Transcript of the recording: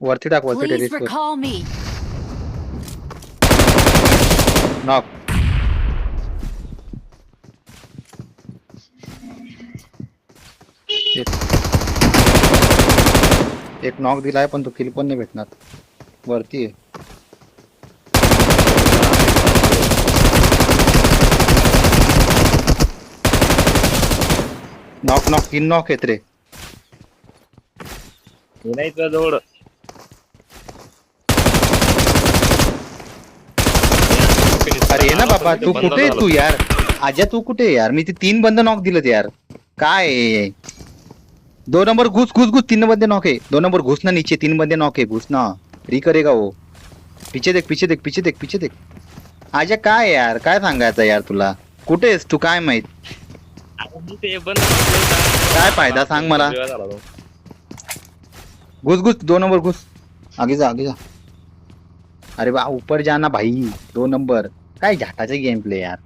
वरती टाक वरती Please टेरेस वर. recall me. नॉक. एक नॉक दिलाय पण तो किल पण नाही भेटणार. वरती आहे. नॉक नॉक 3 नॉक आहेत रे. हे नाही तुझ्या जवळ. अरे ये ना बाबा तू कुठे आहे तू यार. आजा तू कुठे आहे यार. मी ते 3 बंद नॉक दिलेत यार. काय आहे? 2 नंबर घुस घुस घुस 3 बंदे नॉक है. 2 नंबर घुसना नीचे 3 बंदे नॉक है. घुसना री करेगा वो. पीछे देख पीछे देख पीछे देख पीछे देख. आजा काय यार काय सांगायचं यार तुला. कुठे आहेस तू काय माहित. ते पण काय फायदा सांग मला. घुस घुस 2 नंबर घुस. आगे जा आगे जा. अरे बा ऊपर जाना भाई 2 नंबर. काय झाटाचे गेम प्ले यार.